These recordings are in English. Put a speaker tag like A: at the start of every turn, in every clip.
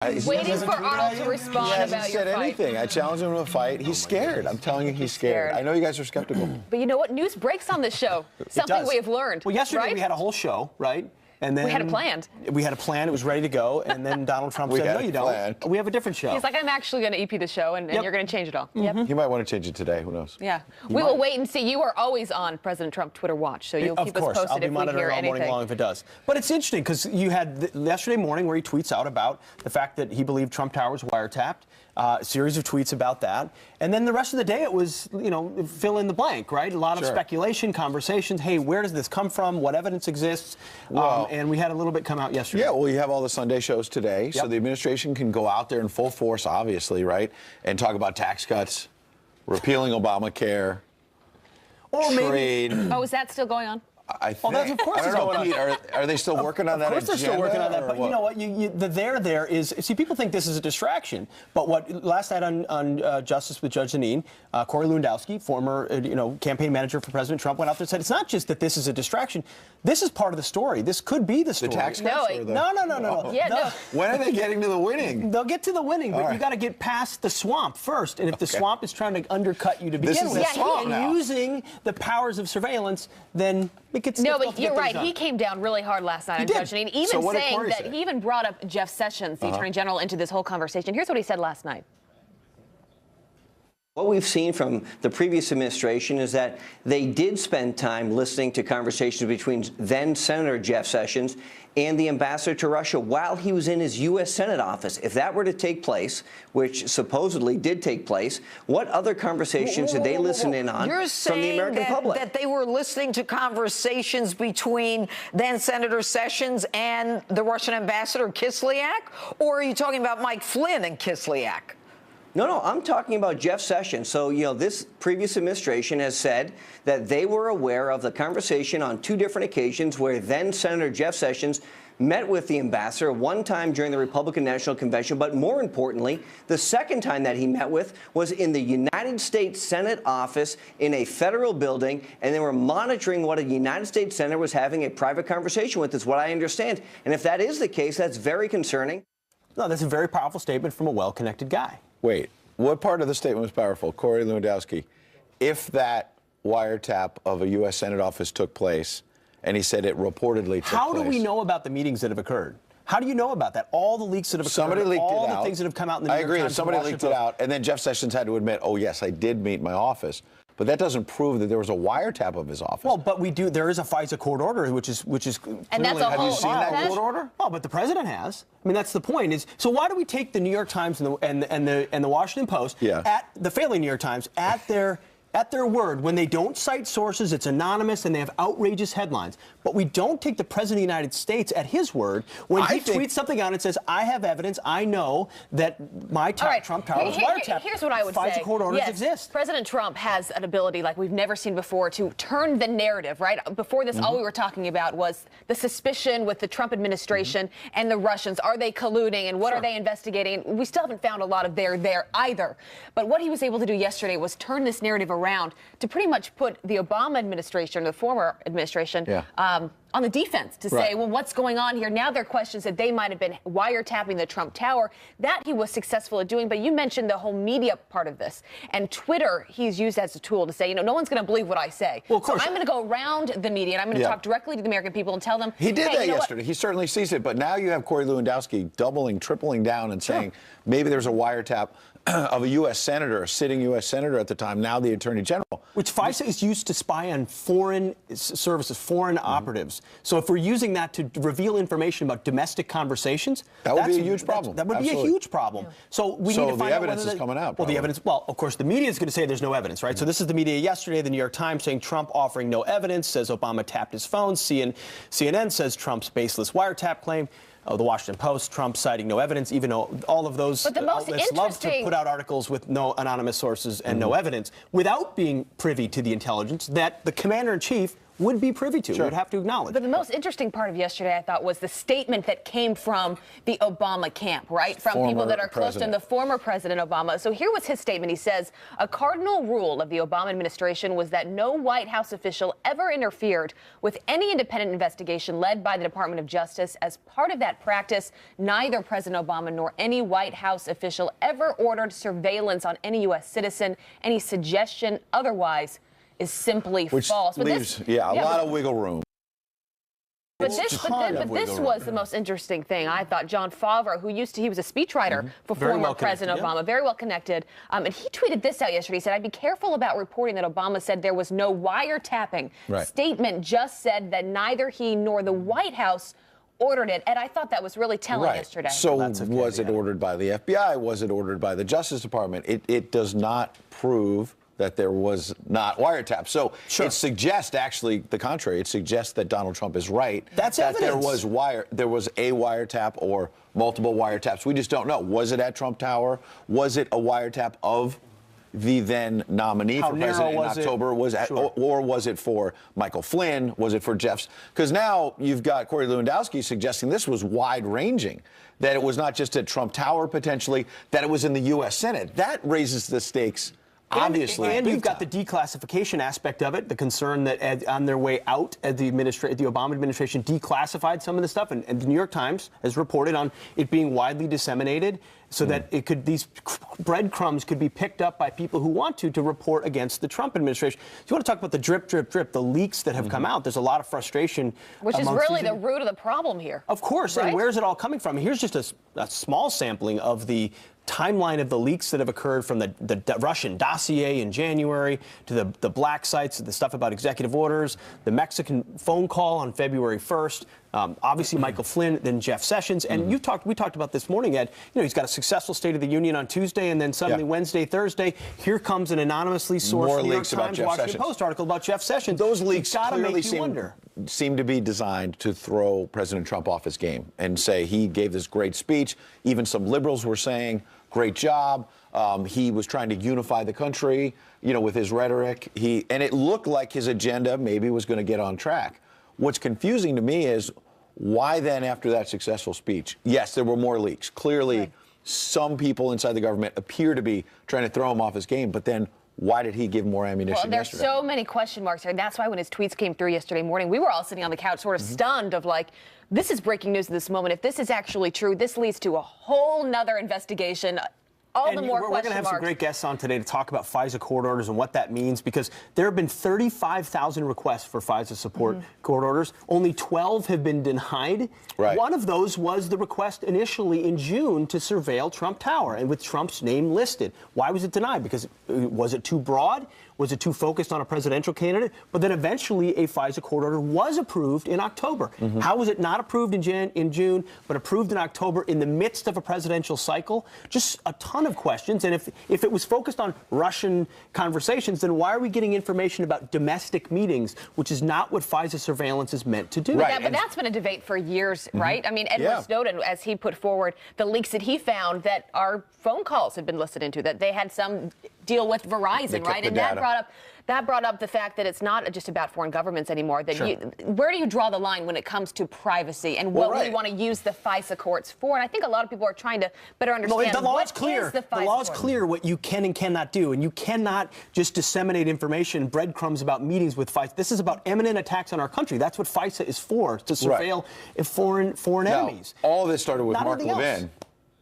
A: Waiting for Arnold to respond
B: He hasn't
A: about your
B: said
A: fight.
B: anything. I challenged him to a fight. He's scared. I'm telling you, he's scared. I know you guys are skeptical.
A: But you know what? News breaks on this show. Something we have learned.
C: Well, yesterday
A: right?
C: we had a whole show, right? And then
A: we had it planned.
C: We had a plan. It was ready to go. And then Donald Trump said, no, you don't. We have a different show.
A: He's like, I'm actually going to EP the show, and you're going to change it all.
B: Yep. You might want to change it today. Who knows?
A: Yeah. We will wait and see. You are always on President Trump Twitter watch, so you'll keep us posted
C: I'll be
A: if we
C: monitoring
A: hear
C: all
A: anything.
C: morning long if it does. But it's interesting because you had yesterday morning where he tweets out about the fact that he believed Trump Tower was wiretapped. A series of tweets about that. And then the rest of the day it was, fill in the blank, right? A lot of speculation, conversations. Hey, where does this come from? What evidence exists? Well, and we had a little bit come out yesterday.
B: Yeah, well, you have all the Sunday shows today, so the administration can go out there in full force, obviously, right? And talk about tax cuts, repealing Obamacare,
C: or
B: trade.
A: Oh, is that still going on?
B: I think.
C: Well, that's of course
B: I don't know,
C: going on.
B: Pete, are they still working on that?
C: Of course they're still working on that, but
B: what?
C: you know what? The there is, see, people think this is a distraction, but what last night on Justice with Judge Zanine, Corey Lewandowski, former campaign manager for President Trump, went out there and said it's not just that this is a distraction. This is part of the story. This could be the story.
B: The tax cuts?
C: No.
A: Yeah, no.
B: When are they getting to the winning?
C: They'll get to the winning, but you got to get past the swamp first. And if the swamp is trying to undercut you to begin with, and using the powers of surveillance, then it gets
A: no, but you're right. He came down really hard last night on Judge Zanine, even saying that he even brought up Jeff Sessions, the Attorney General, into this whole conversation. Here's what he said last night.
D: What we've seen from the previous administration is that they did spend time listening to conversations between then Senator Jeff Sessions and the ambassador to Russia while he was in his U.S. Senate office. If that were to take place, which supposedly did take place, what other conversations did they listen in on from the American public?
E: That they were listening to conversations between then Senator Sessions and the Russian ambassador Kislyak? Or are you talking about Mike Flynn and Kislyak?
D: No, I'm talking about Jeff Sessions. So, this previous administration has said that they were aware of the conversation on two different occasions where then Senator Jeff Sessions met with the ambassador, one time during the Republican National Convention, but more importantly, the second time that he met with was in the United States Senate office in a federal building, and they were monitoring what a United States senator was having a private conversation with, is what I understand. And if that is the case, that's very concerning.
C: No, that's a very powerful statement from a well-connected guy.
B: Wait, what part of the statement was powerful? Corey Lewandowski, if that wiretap of a U.S. Senate office took place, and he said it reportedly took place.
C: How do we know about the meetings that have occurred? How do you know about that? All the leaks that have occurred,
B: somebody leaked
C: all
B: it out.
C: The things that have come out in the New York Times.
B: I agree that somebody leaked it out, and then Jeff Sessions had to admit, oh, yes, I did meet my office. But that doesn't prove that there was a wiretap of his office.
C: Well, but there is a FISA court order, which is
A: and that's a
B: have you seen that court order?
C: Oh, but the president has. I mean, that's the point. So why do we take the New York Times and the Washington Post at the failing New York Times at their word when they don't cite sources? It's anonymous and they have outrageous headlines. But we don't take the president of the United States at his word when he tweets something out and says, I have evidence, I know that my Trump Tower was wiretapped.
A: Here's what I would say.
C: FISA court orders exist.
A: President Trump has an ability like we've never seen before to turn the narrative, right? Before this, all we were talking about was the suspicion with the Trump administration and the Russians. Are they colluding and what are they investigating? We still haven't found a lot of there either. But what he was able to do yesterday was turn this narrative around to pretty much put the Obama administration, the former administration, on the defense to say, well, what's going on here? Now there are questions that they might have been wiretapping the Trump Tower. That he was successful at doing. But you mentioned the whole media part of this. And Twitter, he's used as a tool to say, no one's going to believe what I say. Well, of course. So I'm going to go around the media and I'm going to talk directly to the American people and tell them.
B: He did that yesterday. He certainly sees it. But now you have Corey Lewandowski doubling, tripling down and saying maybe there's a wiretap of a U.S. senator, a sitting U.S. senator at the time, now the attorney general.
C: Which FISA is used to spy on foreign services, foreign operatives. So if we're using that to reveal information about domestic conversations,
B: that would be a huge problem.
C: That would be a huge problem. So we need to find out
B: the evidence is coming out.
C: Well, the evidence. Well, of course, the media is going to say there's no evidence, right? So this is the media yesterday. The New York Times saying Trump offering no evidence, says Obama tapped his phone. CNN says Trump's baseless wiretap claim. The Washington Post, Trump citing no evidence, even though all of those outlets love to put out articles with no anonymous sources and no evidence without being privy to the intelligence that the commander-in-chief would be privy to.
B: Sure.
C: We'd have to acknowledge.
A: But the most interesting part of yesterday, I thought, was the statement that came from the Obama camp, right? From people that are close to him, the former President Obama. So here was his statement. He says, a cardinal rule of the Obama administration was that no White House official ever interfered with any independent investigation led by the Department of Justice. As part of that practice, neither President Obama nor any White House official ever ordered surveillance on any U.S. citizen. Any suggestion otherwise is simply false.
B: But leaves, a lot of wiggle room.
A: But this was the most interesting thing, I thought. John Favreau, he was a speechwriter for former President Obama, very well connected, and he tweeted this out yesterday. He said, I'd be careful about reporting that Obama said there was no wiretapping.
B: Right.
A: Statement just said that neither he nor the White House ordered it, and I thought that was really telling yesterday.
B: So was it ordered by the FBI? Was it ordered by the Justice Department? It does not prove that there was not wiretap. So it suggests actually the contrary. It suggests that Donald Trump is right.
C: That's
B: that
C: evidence.
B: there was a wiretap or multiple wiretaps. We just don't know. Was it at Trump Tower? Was it a wiretap of the then nominee for president in October? Or was it for Michael Flynn? Was it for Jeff's? Because now you've got Corey Lewandowski suggesting this was wide-ranging, that it was not just at Trump Tower potentially, that it was in the U.S. Senate. That raises the stakes. Obviously,
C: and you've got the declassification aspect of it, the concern that on their way out, the Obama administration declassified some of the stuff, and the New York Times has reported on it being widely disseminated, so that these breadcrumbs could be picked up by people who want to report against the Trump administration. So you want to talk about the drip, the leaks that have come out. There's a lot of frustration.
A: Which is really the root of the problem here.
C: Of course, right? And where's it all coming from? Here's just a small sampling of the timeline of the leaks that have occurred from the Russian dossier in January to the black sites, the stuff about executive orders, the Mexican phone call on February 1st, obviously Michael Flynn, then Jeff Sessions. And we talked about this morning, Ed, he's got a successful State of the Union on Tuesday, and then suddenly Wednesday, Thursday, here comes an anonymously sourced New York Times, Washington Post article about Jeff Sessions.
B: Those leaks clearly seem to be designed to throw President Trump off his game and say he gave this great speech. Even some liberals were saying, great job. He was trying to unify the country, with his rhetoric. And it looked like his agenda maybe was going to get on track. What's confusing to me is why then, after that successful speech, yes, there were more leaks. Clearly, some people inside the government appear to be trying to throw him off his game, but then why did he give more ammunition
A: there's
B: yesterday?
A: So many question marks here. And that's why when his tweets came through yesterday morning, we were all sitting on the couch sort of stunned of this is breaking news at this moment. If this is actually true, this leads to a whole nother investigation. All the more question marks.
C: We're going to have some great guests on today to talk about FISA court orders and what that means, because there have been 35,000 requests for FISA support court orders. Only 12 have been denied.
B: Right.
C: One of those was the request initially in June to surveil Trump Tower and with Trump's name listed. Why was it denied? Because was it too broad? Was it too focused on a presidential candidate? But then eventually a FISA court order was approved in October. How was it not approved in June, but approved in October in the midst of a presidential cycle? Just a ton of questions. And if it was focused on Russian conversations, then why are we getting information about domestic meetings, which is not what FISA surveillance is meant to do?
A: Right. But that's been a debate for years, right? I mean, Edward Snowden, as he put forward the leaks that he found that our phone calls had been listened into, that they had some deal with Verizon, right? And that brought up the fact that it's not just about foreign governments anymore. That where do you draw the line when it comes to privacy and what we want to use the FISA courts for? And I think a lot of people are trying to better understand.
C: The law is clear. The law is clear what you can and cannot do, and you cannot just disseminate information, breadcrumbs about meetings with FISA. This is about imminent attacks on our country. That's what FISA is for, to surveil foreign enemies.
B: All of this started with Mark Levin.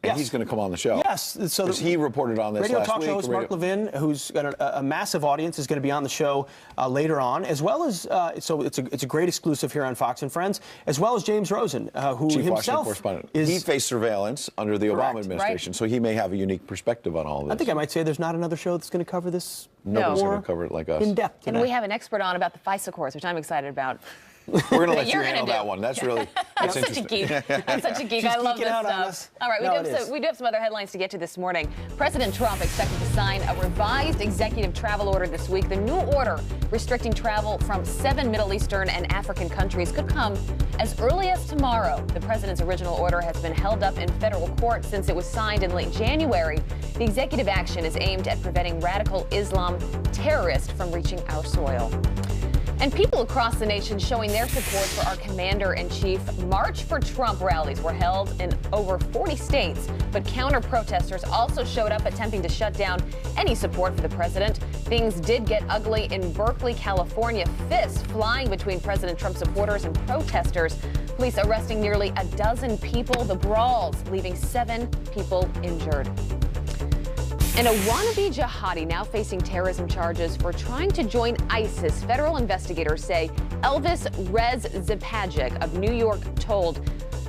B: And he's going to come on the show.
C: Yes. So
B: he reported on this
C: radio
B: last
C: talk
B: week.
C: show host Mark Levin, who's got a massive audience, is going to be on the show later on, as well as so it's a great exclusive here on Fox and Friends, as well as James Rosen, who
B: Chief
C: himself
B: correspondent. He faced surveillance under the Obama administration, so he may have a unique perspective on all of this.
C: I think I might say there's not another show that's going to cover this.
B: Nobody's going to cover it like us.
C: In depth.
A: And we have an expert on about the FISA courts, which I'm excited about.
B: We're going to let you handle that one. That's really
A: I'm such a geek. I'm such a geek. I love this stuff. All right, we do have some other headlines to get to this morning. President Trump expected to sign a revised executive travel order this week. The new order restricting travel from 7 Middle Eastern and African countries could come as early as tomorrow. The president's original order has been held up in federal court since it was signed in late January. The executive action is aimed at preventing radical Islam terrorists from reaching our soil. And people across the nation showing their support for our commander-in-chief. March for Trump rallies were held in over 40 states, but counter-protesters also showed up attempting to shut down any support for the president. Things did get ugly in Berkeley, California. Fists flying between President Trump supporters and protesters. Police arresting nearly a dozen people. The brawls leaving 7 people injured. And a wannabe jihadi now facing terrorism charges for trying to join ISIS. Federal investigators say Elvis Rez Zipagic of New York told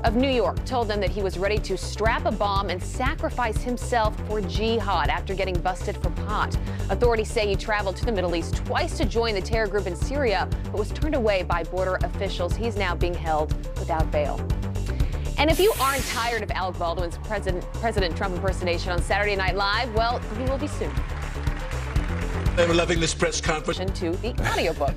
A: them that he was ready to strap a bomb and sacrifice himself for jihad after getting busted for pot. Authorities say he traveled to the Middle East twice to join the terror group in Syria, but was turned away by border officials. He's now being held without bail. And if you aren't tired of Alec Baldwin's President Trump impersonation on Saturday Night Live, well, you will be soon.
F: I'm loving this press conference.
A: To the audiobook.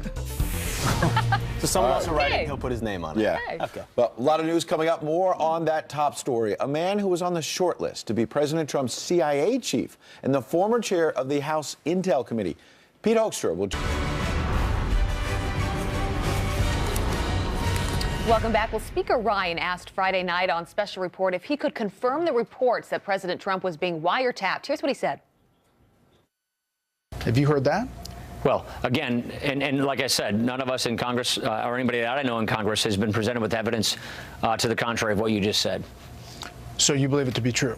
C: So someone else will write it, he'll put his name on it.
B: Yeah.
C: Okay.
B: Well, a lot of news coming up. More on that top story. A man who was on the short list to be President Trump's CIA chief and the former chair of the House Intel Committee. Pete Hoekstra will...
A: Welcome back. Well, Speaker Ryan asked Friday night on Special Report if he could confirm the reports that President Trump was being wiretapped. Here's what he said.
G: Have you heard that?
H: Well, again, and like I said, none of us in Congress or anybody that I know in Congress has been presented with evidence to the contrary of what you just said.
G: So you believe it to be true?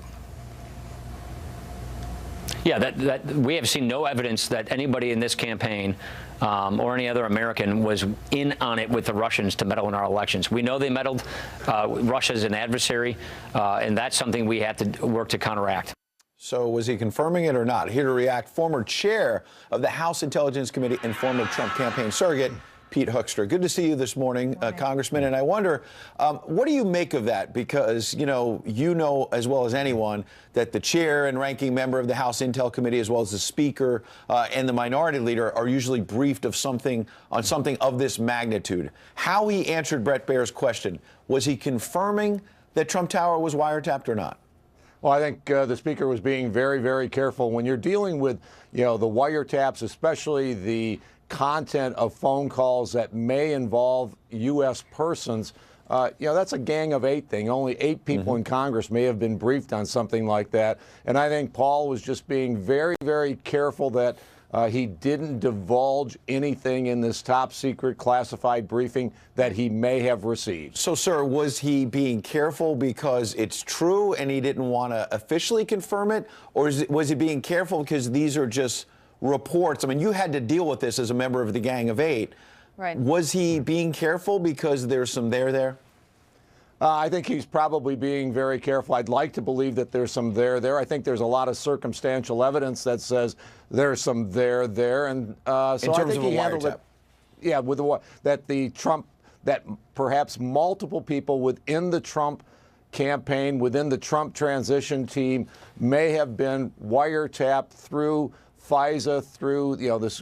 H: Yeah, that we have seen no evidence that anybody in this campaign or any other American was in on it with the Russians to meddle in our elections. We know they meddled. Russia is an adversary, and that's something we have to work to counteract.
B: So was he confirming it or not? Here to react, former chair of the House Intelligence Committee and former Trump campaign surrogate, Pete Hoekstra. Good to see you this morning, Congressman. And I wonder, what do you make of that? Because, you know as well as anyone that the chair and ranking member of the House Intel Committee, as well as the Speaker and the Minority Leader, are usually briefed of something of this magnitude. How he answered Brett Baer's question, was he confirming that Trump Tower was wiretapped or not?
I: Well, I think the Speaker was being very, very careful. When you're dealing with, the wiretaps, especially the content of phone calls that may involve U.S. persons, that's a gang of 8 thing. Only 8 people in Congress may have been briefed on something like that. And I think Paul was just being very, very careful that he didn't divulge anything in this top secret classified briefing that he may have received.
B: So, sir, was he being careful because it's true and he didn't want to officially confirm it? Or was he being careful because these are just reports? I mean, you had to deal with this as a member of the Gang of 8.
A: Right.
B: Was he being careful because there's some there?
I: I think he's probably being very careful. I'd like to believe that there's some there. I think there's a lot of circumstantial evidence that says there's some there. And so I think he handled it. Yeah, with that perhaps multiple people within the Trump campaign, within the Trump transition team, may have been wiretapped through FISA, through this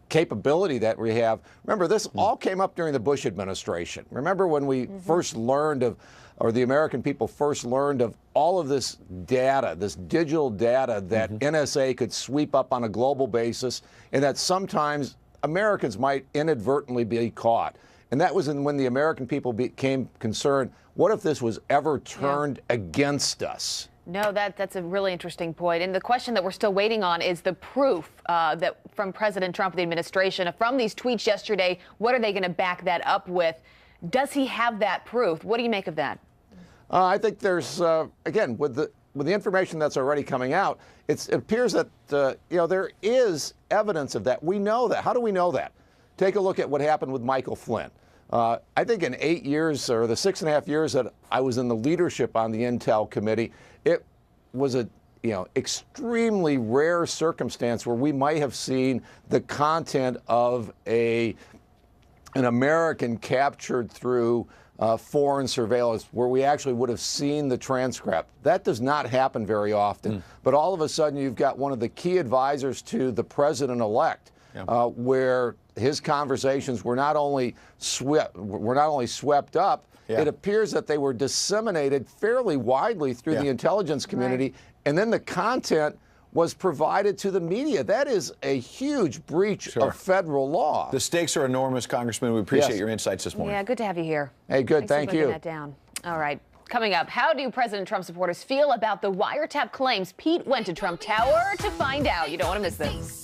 I: capability that we have. Remember, this all came up during the Bush administration. Remember when we first learned of, or the American people first learned of all of this data, this digital data that NSA could sweep up on a global basis, and that sometimes Americans might inadvertently be caught. And that was when the American people became concerned, what if this was ever turned against us?
A: No, that's a really interesting point. And the question that we're still waiting on is the proof that from President Trump, the administration, from these tweets yesterday. What are they going to back that up with? Does he have that proof? What do you make of that?
I: I think there's, again, with the information that's already coming out, it appears that, there is evidence of that. We know that. How do we know that? Take a look at what happened with Michael Flynn. I think in 8 years, or the 6.5 years that I was in the leadership on the Intel Committee, it was a extremely rare circumstance where we might have seen the content of an American captured through foreign surveillance, where we actually would have seen the transcript. That does not happen very often. But all of a sudden, you've got one of the key advisors to the president-elect, where his conversations were not only swept up. It appears that they were disseminated fairly widely through the intelligence community, and then the content was provided to the media. That is a huge breach of federal law.
B: The stakes are enormous, Congressman. We appreciate your insights this morning.
A: Yeah, good to have you here.
I: Hey, good. Thank you.
A: That down. All right. Coming up, how do President Trump supporters feel about the wiretap claims? Pete went to Trump Tower to find out. You don't want to miss this.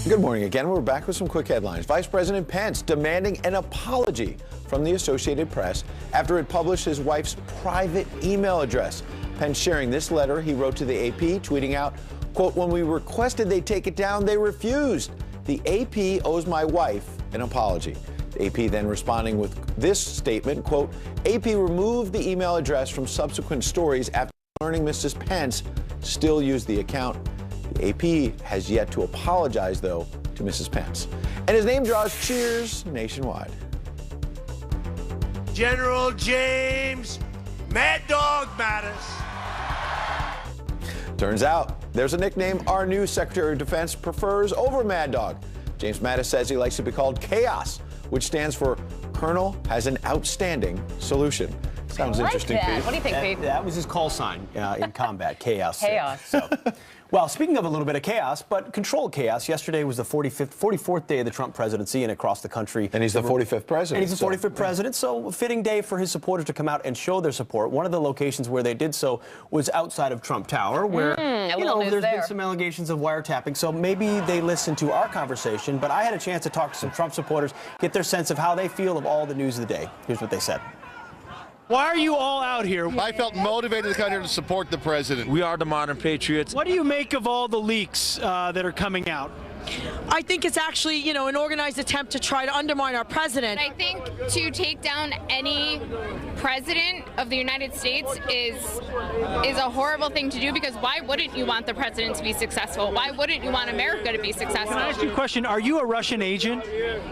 B: Good morning again. We're back with some quick headlines. Vice President Pence demanding an apology from the Associated Press after it published his wife's private email address. Pence sharing this letter he wrote to the AP, tweeting out, quote, "When we requested they take it down, they refused. The AP owes my wife an apology." The AP then responding with this statement, quote, "AP removed the email address from subsequent stories after learning Mrs. Pence still used the account. The AP has yet to apologize, though, to Mrs. Pence." And his name draws cheers nationwide.
F: General James Mad Dog Mattis.
B: Turns out there's a nickname our new Secretary of Defense prefers over Mad Dog. James Mattis says he likes to be called Chaos, which stands for Colonel has an outstanding solution. Sounds interesting,
A: that.
B: Pete.
A: What do you think, Pete?
C: That was his call sign in combat, chaos.
A: Chaos.
C: So, well, speaking of a little bit of chaos, but controlled chaos, yesterday was the 44th day of the Trump presidency, and across the country.
B: And he's the 45th president.
C: And he's the 45th president, so a fitting day for his supporters to come out and show their support. One of the locations where they did so was outside of Trump Tower, where there's been some allegations of wiretapping. So maybe they listened to our conversation, but I had a chance to talk to some Trump supporters, get their sense of how they feel of all the news of the day. Here's what they said.
J: Why are you all out here?
K: I felt motivated to come here to support the president.
J: We are the modern patriots. What do you make of all the leaks that are coming out?
L: I think it's actually, an organized attempt to try to undermine our president.
M: I think to take down any president of the United States is a horrible thing to do, because why wouldn't you want the president to be successful? Why wouldn't you want America to be successful?
J: Can I ask you a question? Are you a Russian agent?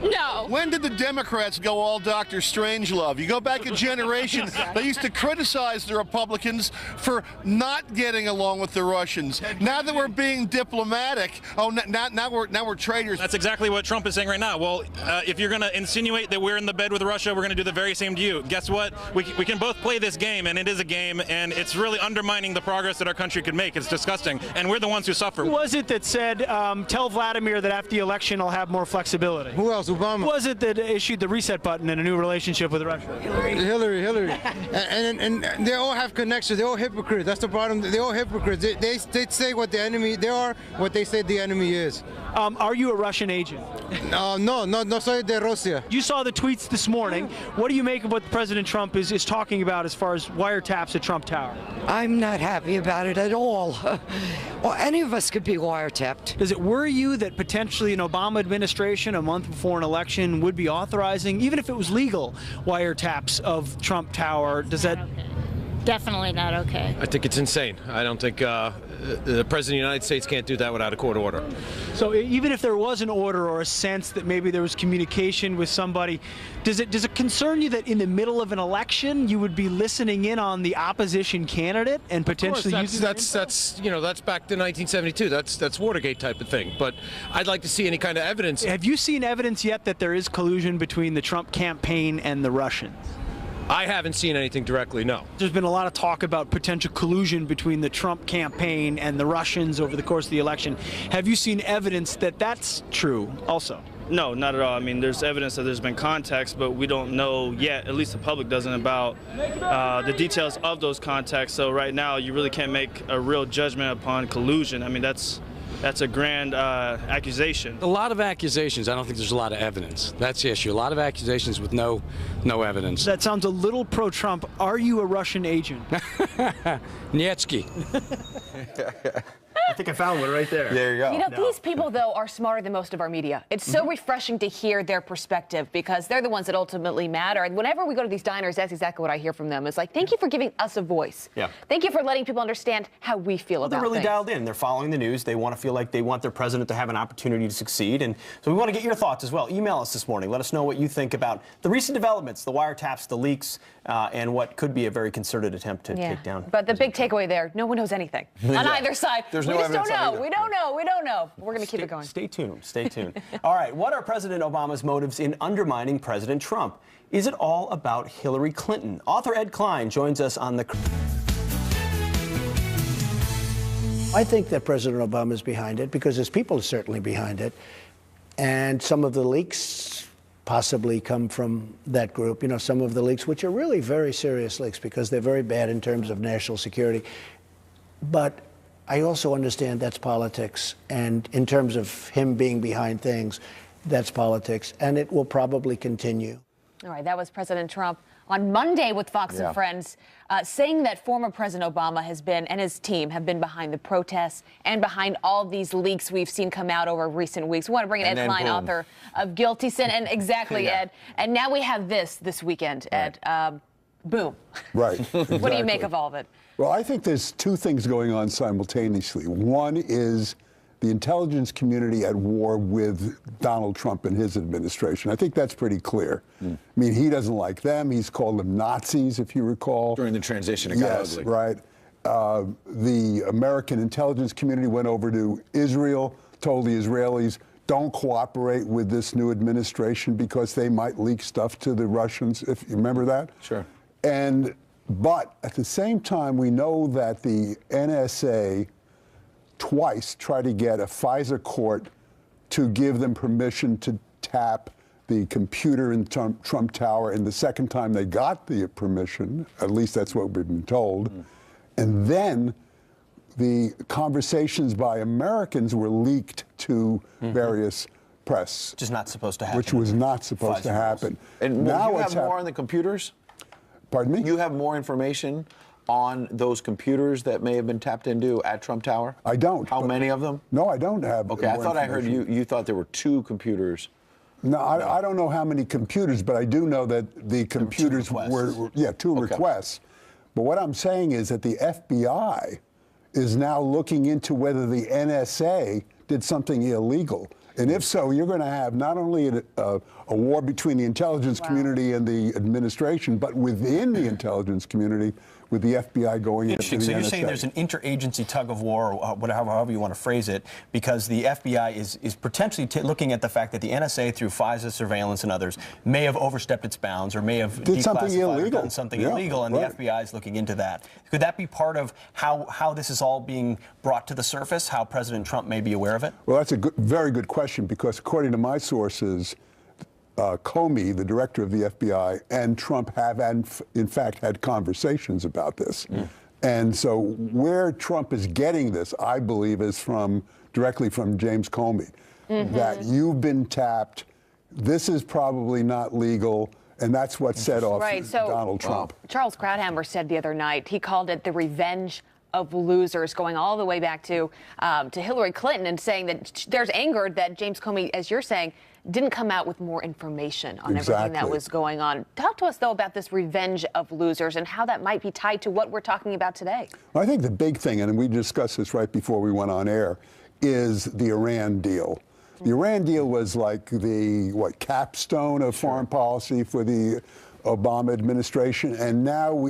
M: No.
K: When did the Democrats go all Dr. Strangelove? You go back a generation, they used to criticize the Republicans for not getting along with the Russians. Now that we're being diplomatic, now we're traitors.
N: That's exactly what Trump is saying right now. Well, if you're going to insinuate that we're in the bed with Russia, we're going to do the very same to you. Guess what? We can both play this game, and it is a game, and it's really undermining the progress that our country could make. It's disgusting, and we're the ones who suffer.
J: Who was it that said, tell Vladimir that after the election I'll have more flexibility?
O: Who else? Obama.
J: Who was it that issued the reset button in a new relationship with Russia?
O: Hillary. and they all have connections. They're all hypocrites. That's the problem. They're all hypocrites. They say what the enemy they are, what they say the enemy is.
J: Are you a Russian agent?
O: No soy de Russia.
J: You saw the tweets this morning. What do you make of what President Trump is talking about as far as wiretaps at Trump Tower?
P: I'm not happy about it at all. Well, any of us could be wiretapped.
J: Does it worry you that potentially an Obama administration a month before an election would be authorizing, even if it was legal, wiretaps of Trump Tower? Does that...
Q: Definitely not okay.
R: I think it's insane. I don't think the President of the United States can't do that without a court order.
J: So even if there was an order or a sense that maybe there was communication with somebody, does it concern you that in the middle of an election you would be listening in on the opposition candidate and potentially using
R: that's back to 1972. That's Watergate type of thing. But I'd like to see any kind of evidence.
J: Have you seen evidence yet that there is collusion between the Trump campaign and the Russians?
R: I haven't seen anything directly, no.
J: There's been a lot of talk about potential collusion between the Trump campaign and the Russians over the course of the election. Have you seen evidence that that's true also?
S: No, not at all. I mean, there's evidence that there's been contacts, but we don't know yet, at least the public doesn't, about the details of those contacts. So right now, you really can't make a real judgment upon collusion. I mean, that's a grand accusation.
T: A lot of accusations. I don't think there's a lot of evidence. That's the issue. A lot of accusations with no evidence.
J: That sounds a little pro-Trump. Are you a Russian agent?
T: Nietsky.
C: I think I found one right there.
B: There you go.
A: These people, though, are smarter than most of our media. It's so refreshing to hear their perspective, because they're the ones that ultimately matter. And whenever we go to these diners, that's exactly what I hear from them. It's like, thank you for giving us a voice.
C: Yeah.
A: Thank you for letting people understand how we feel about
C: they're really
A: things.
C: dialed in. They're following the news. They want to feel like they want their president to have an opportunity to succeed. And so we want to get your thoughts as well. Email us this morning. Let us know what you think about the recent developments, the wiretaps, the leaks, and what could be a very concerted attempt to take down.
A: But the big takeaway there, no one knows anything on either side.
B: There's
A: we
B: no
A: just don't
B: evidence on
A: know.
B: either.
A: We don't know. We're going to keep it going.
C: Stay tuned. Stay tuned. All right. What are President Obama's motives in undermining President Trump? Is it all about Hillary Clinton? Author Ed Klein joins us on the...
U: I think that President Obama is behind it because his people are certainly behind it. And some of the leaks possibly come from that group. You know, some of the leaks, which are really very serious leaks because they're very bad in terms of national security. But I also understand that's politics. And in terms of him being behind things, that's politics. And it will probably continue.
A: All right, that was President Trump on Monday with Fox and Friends, saying that former President Obama has been, and his team have been behind the protests and behind all these leaks we've seen come out over recent weeks. We want to bring in Ed Klein, author of Guilty Sin, and exactly, Ed. And now we have this weekend, Ed. Boom.
V: Right. Exactly.
A: What do you make of all of it?
V: Well, I think there's two things going on simultaneously. One is the intelligence community at war with Donald Trump and his administration. I think that's pretty clear. I mean, he doesn't like them. He's called them Nazis, if you recall.
B: During the transition, it got ugly.
V: Right. The American intelligence community went over to Israel, told the Israelis, don't cooperate with this new administration because they might leak stuff to the Russians, if you remember that.
B: Sure.
V: But at the same time, we know that the NSA twice tried to get a FISA court to give them permission to tap the computer in Trump Tower. And the second time they got the permission, at least that's what we've been told. And then the conversations by Americans were leaked to various press.
C: Which is not supposed to happen.
V: Which was not supposed to happen.
B: And now you have more on the computers?
V: Pardon me?
B: You have more information on those computers that may have been tapped into at Trump Tower?
V: I don't.
B: How many of them?
V: No, I don't have.
B: Okay, I thought I heard you thought there were 2 computers.
V: No, I don't know how many computers, but I do know that the computers were 2 requests. But what I'm saying is that the FBI is now looking into whether the NSA did something illegal. And if so, you're going to have not only a war between the intelligence community and the administration, but within the intelligence community, with the FBI going into the
C: So
V: NSA.
C: you're saying there's an interagency tug of war, or whatever, however you want to phrase it, because the FBI is potentially looking at the fact that the NSA, through FISA surveillance and others, may have overstepped its bounds or may have
V: did something illegal.
C: Done something illegal, and the FBI is looking into that. Could that be part of how this is all being brought to the surface, how President Trump may be aware of it?
V: Well, that's a very good question, because according to my sources, Comey, the director of the FBI, and Trump have, in fact, had conversations about this. And so where Trump is getting this, I believe, is directly from James Comey, that you've been tapped, this is probably not legal, and that's what set off Donald Trump.
A: Charles Krauthammer said the other night, he called it the revenge of losers, going all the way back to Hillary Clinton, and saying that there's anger that James Comey, as you're saying, didn't come out with more information on everything that was going on. Talk to us, though, about this revenge of losers and how that might be tied to what we're talking about today.
V: Well, I think the big thing, and we discussed this right before we went on air, is the Iran deal. The Iran deal was like the, capstone of foreign policy for the Obama administration, and now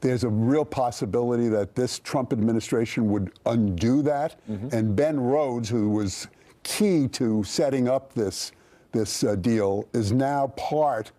V: there's a real possibility that this Trump administration would undo that. And Ben Rhodes, who was key to setting up this deal, is now part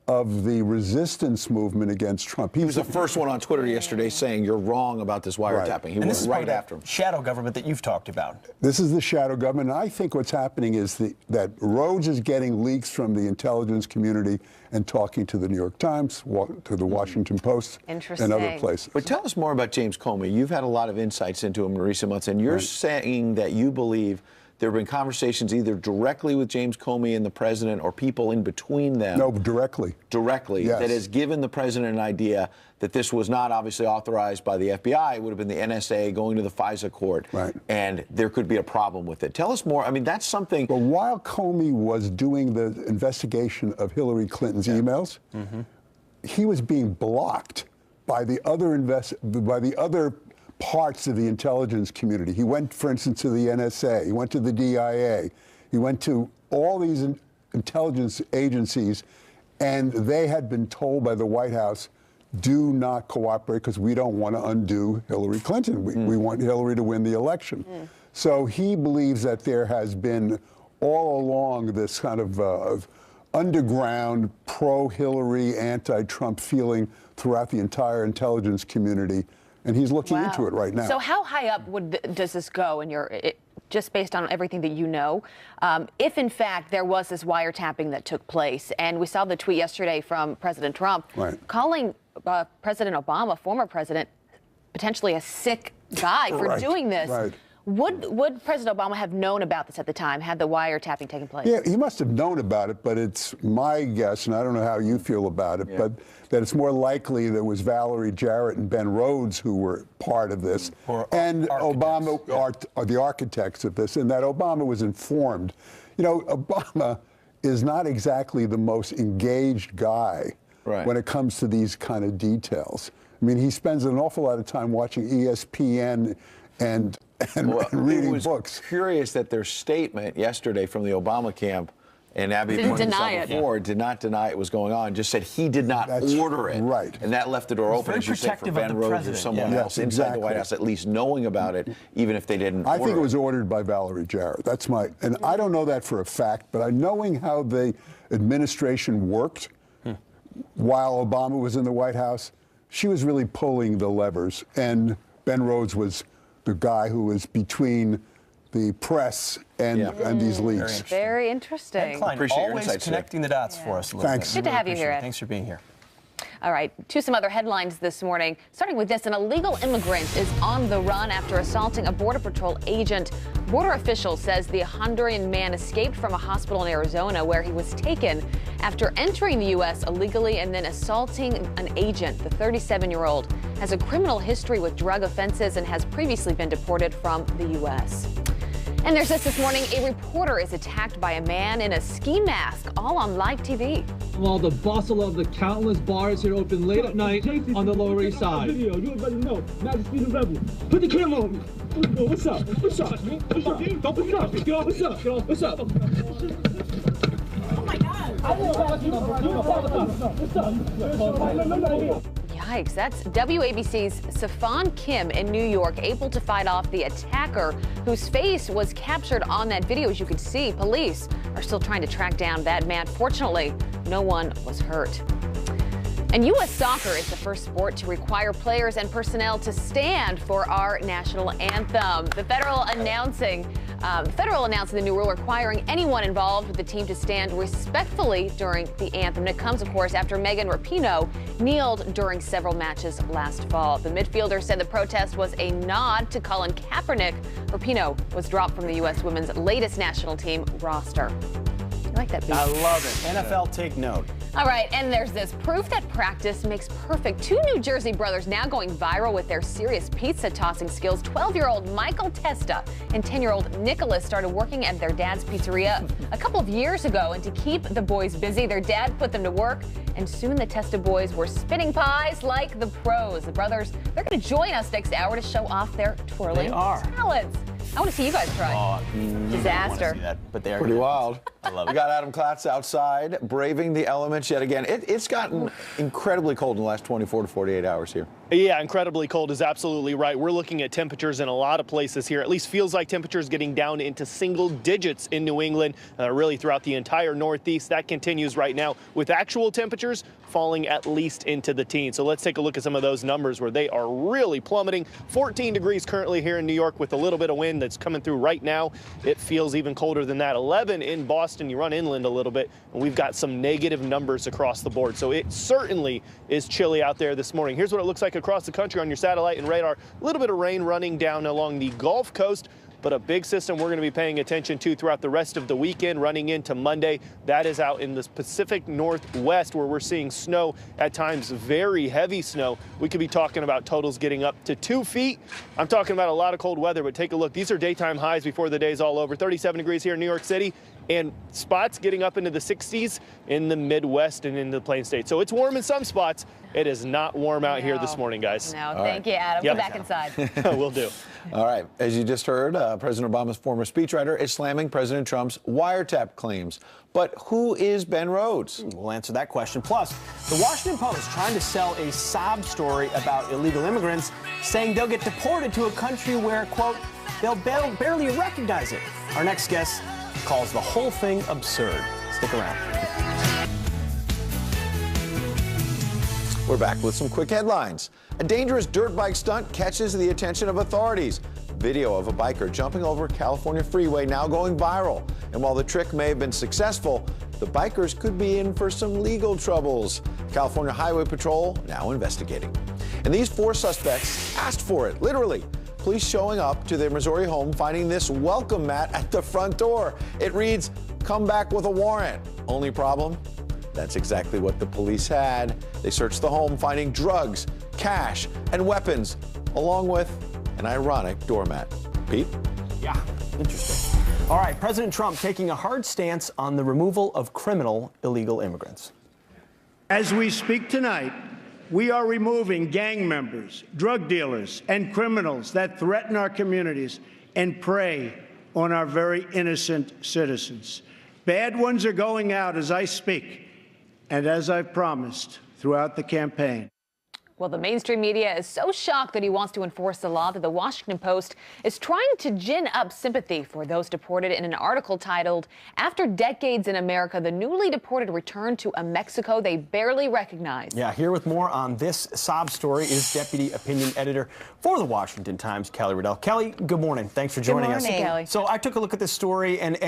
V: of the resistance movement against Trump.
B: He was the first one on Twitter yesterday saying you're wrong about this wiretapping. He was right after him.
C: Shadow government that you've talked about.
V: This is the shadow government. And I think what's happening is that Rhodes is getting leaks from the intelligence community and talking to the New York Times, to the Washington Post, and other places.
B: But tell us more about James Comey. You've had a lot of insights into him in recent months, and you're saying that you believe there have been conversations either directly with James Comey and the president or people in between them.
V: No, directly.
B: Directly.
V: Yes.
B: That has given the president an idea that this was not obviously authorized by the FBI. It would have been the NSA going to the FISA court.
V: Right.
B: And there could be a problem with it. Tell us more. I mean, that's something.
V: But while Comey was doing the investigation of Hillary Clinton's emails, he was being blocked by the other parts of the intelligence community. He went, for instance, to the NSA. He went to the DIA. He went to all these intelligence agencies, and they had been told by the White House, do not cooperate because we don't want to undo Hillary Clinton. We want Hillary to win the election. So he believes that there has been all along this kind of underground pro-Hillary, anti-Trump feeling throughout the entire intelligence community. and he's looking into it right now.
A: So how high up does this go in just based on everything that you know, if in fact there was this wiretapping that took place? And we saw the tweet yesterday from President Trump calling President Obama, former president, potentially a sick guy for doing this. Would President Obama have known about this at the time, had the wiretapping taken place?
V: Yeah, he must have known about it, but it's my guess, and I don't know how you feel about it, but that it's more likely that it was Valerie Jarrett and Ben Rhodes who were part of this, and Obama are the architects of this, and that Obama was informed. You know, Obama is not exactly the most engaged guy when it comes to these kind of details. I mean, he spends an awful lot of time watching ESPN and reading books.
B: Curious that their statement yesterday from the Obama camp, and Abby pointed this out before, did not deny it was going on, just said he did not order it. And that left the door open, as you say, for Ben Rhodes or someone else inside the White House at least knowing about it, even if they didn't order it.
V: I think it was ordered by Valerie Jarrett. That's and I don't know that for a fact, but knowing how the administration worked while Obama was in the White House, she was really pulling the levers, and Ben Rhodes was the guy who was between the press and these leaks.
A: Very interesting.
C: Klein, always connecting the dots for us.
V: Thanks.
A: Good to have you here, Ed.
C: Thanks for being here.
A: All right, to some other headlines this morning. Starting with this, an illegal immigrant is on the run after assaulting a Border Patrol agent. Border officials says the Honduran man escaped from a hospital in Arizona where he was taken after entering the U.S. illegally and then assaulting an agent. The 37-year-old has a criminal history with drug offenses and has previously been deported from the U.S. And there's this morning. A reporter is attacked by a man in a ski mask, all on live TV.
D: While the bustle of the countless bars here open late at night on the Lower East Side. You already know, Majesty the Rebel. Put the camera on me. What's up? What's up? What's up? What's up? Get off. What's up? What's up? Oh my God!
A: Yikes, that's WABC's Safan Kim in New York, able to fight off the attacker whose face was captured on that video. As you can see, police are still trying to track down that man. Fortunately, no one was hurt. And U.S. soccer is the first sport to require players and personnel to stand for our national anthem. The federal announced the new rule requiring anyone involved with the team to stand respectfully during the anthem. And it comes, of course, after Megan Rapinoe kneeled during several matches last fall. The midfielder said the protest was a nod to Colin Kaepernick. Rapinoe was dropped from the U.S. women's latest national team roster. You like that beat?
C: I love it. NFL, take note.
A: All right, and there's this proof that practice makes perfect. Two New Jersey brothers now going viral with their serious pizza tossing skills. 12-year-old Michael Testa and 10-year-old Nicholas started working at their dad's pizzeria a couple of years ago. And to keep the boys busy, their dad put them to work. And soon the Testa boys were spinning pies like the pros. The brothers, they're going to join us next hour to show off their twirling salads. I want to see you guys try. Disaster.
C: See that, but they are
B: pretty wild.
C: I love it.
B: We got Adam Klotz outside, braving the elements yet again. It's gotten incredibly cold in the last 24 to 48 hours here.
E: Yeah, incredibly cold is absolutely right. We're looking at temperatures in a lot of places here. At least feels like temperatures getting down into single digits in New England, really throughout the entire Northeast. That continues right now with actual temperatures falling at least into the teens. So let's take a look at some of those numbers where they are really plummeting. 14 degrees currently here in New York with a little bit of wind that's coming through right now. It feels even colder than that. 11 in Boston. You run inland a little bit, and we've got some negative numbers across the board. So it certainly is chilly out there this morning. Here's what it looks like across the country on your satellite and radar. A little bit of rain running down along the Gulf Coast, but a big system we're going to be paying attention to throughout the rest of the weekend running into Monday. That is out in the Pacific Northwest where we're seeing snow, at times very heavy snow. We could be talking about totals getting up to 2 feet. I'm talking about a lot of cold weather, but take a look. These are daytime highs before the day's all over. 37 degrees here in New York City, and spots getting up into the 60s in the Midwest and in the Plain States. So it's warm in some spots. It is not warm out here this morning, guys.
A: No, thank you, Adam. Go back inside.
E: Will do.
B: All right. As you just heard, President Obama's former speechwriter is slamming President Trump's wiretap claims. But who is Ben Rhodes?
C: We'll answer that question. Plus, the Washington Post trying to sell a sob story about illegal immigrants, saying they'll get deported to a country where, quote, they'll barely recognize it. Our next guest calls the whole thing absurd. Stick around.
B: We're back with some quick headlines. A dangerous dirt bike stunt catches the attention of authorities. Video of a biker jumping over a California freeway now going viral. And while the trick may have been successful, the bikers could be in for some legal troubles. California Highway Patrol now investigating. And these 4 suspects asked for it, literally. Police showing up to their Missouri home, finding this welcome mat at the front door. It reads, "Come back with a warrant." Only problem? That's exactly what the police had. They searched the home, finding drugs, cash, and weapons, along with an ironic doormat. Pete?
C: Yeah, interesting. All right, President Trump taking a hard stance on the removal of criminal illegal immigrants.
F: As we speak tonight, we are removing gang members, drug dealers, and criminals that threaten our communities and prey on our very innocent citizens. Bad ones are going out as I speak, and as I've promised throughout the campaign.
A: Well, the mainstream media is so shocked that he wants to enforce the law that the Washington Post is trying to gin up sympathy for those deported in an article titled, "After Decades in America, the Newly Deported Return to a Mexico They Barely Recognize."
C: Yeah, here with more on this sob story is Deputy Opinion Editor for the Washington Times, Kelly Riddell. Kelly, good morning. Thanks for joining us.
A: Good morning, Kelly.
C: So I took a look at this story, and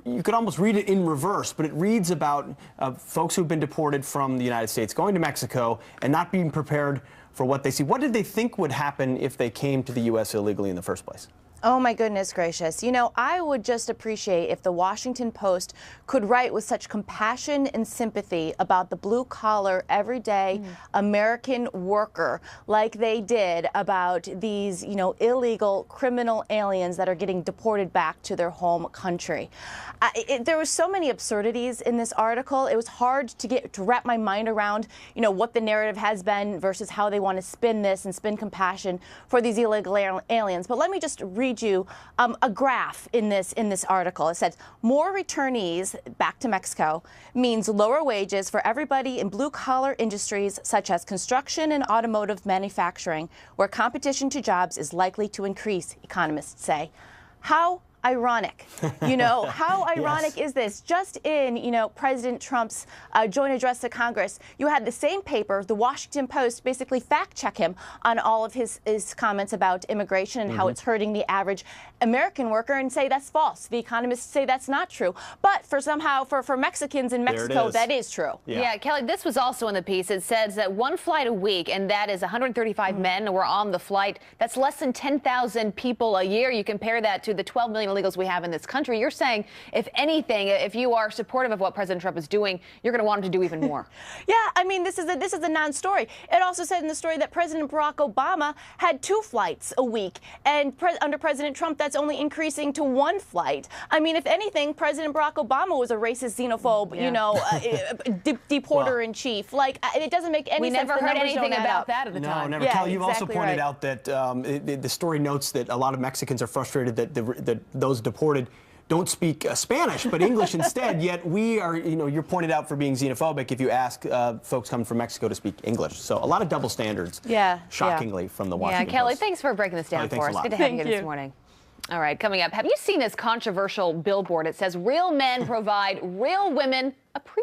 C: you could almost read it in reverse, but it reads about folks who've been deported from the United States going to Mexico and not being prepared for what they see. What did they think would happen if they came to the U.S. illegally in the first place?
G: Oh, my goodness gracious. You know, I would just appreciate if the Washington Post could write with such compassion and sympathy about the blue-collar, everyday American worker like they did about these, illegal criminal aliens that are getting deported back to their home country. There were so many absurdities in this article. It was hard to wrap my mind around, what the narrative has been versus how they want to spin this and spin compassion for these illegal aliens. But let me just read you a graph in this article. It says more returnees back to Mexico means lower wages for everybody in blue-collar industries such as construction and automotive manufacturing, where competition to jobs is likely to increase, economists say. How ironic. How ironic is this? Just in, President Trump's joint address to Congress, you had the same paper, the Washington Post, basically fact-check him on all of his comments about immigration and how it's hurting the average American worker and say that's false. The economists say that's not true. But for Mexicans in Mexico, that is true.
A: Yeah, Kelly, this was also in the piece. It says that one flight a week, and that is 135 men were on the flight. That's less than 10,000 people a year. You compare that to the 12 million illegals we have in this country. You're saying, if anything, if you are supportive of what President Trump is doing, you're going to want him to do even more.
G: Yeah, I mean, this is a non-story. It also said in the story that President Barack Obama had 2 flights a week, and under President Trump, that's only increasing to 1 flight. I mean, if anything, President Barack Obama was a racist, xenophobe, deporter in chief. Like, it doesn't make any sense.
A: We never heard anything about that at the time.
C: No, never.
G: Yeah,
C: Kelly, you've also
G: exactly
C: pointed out that the story notes that a lot of Mexicans are frustrated that those deported don't speak Spanish, but English instead. Yet we are, you're pointed out for being xenophobic if you ask folks coming from Mexico to speak English. So a lot of double standards, shockingly, from the Washington Post.
A: Kelly, thanks for breaking this down for us. Good to have you here this morning. All right, coming up, have you seen this controversial billboard? It says, "Real men provide, real women appreciate."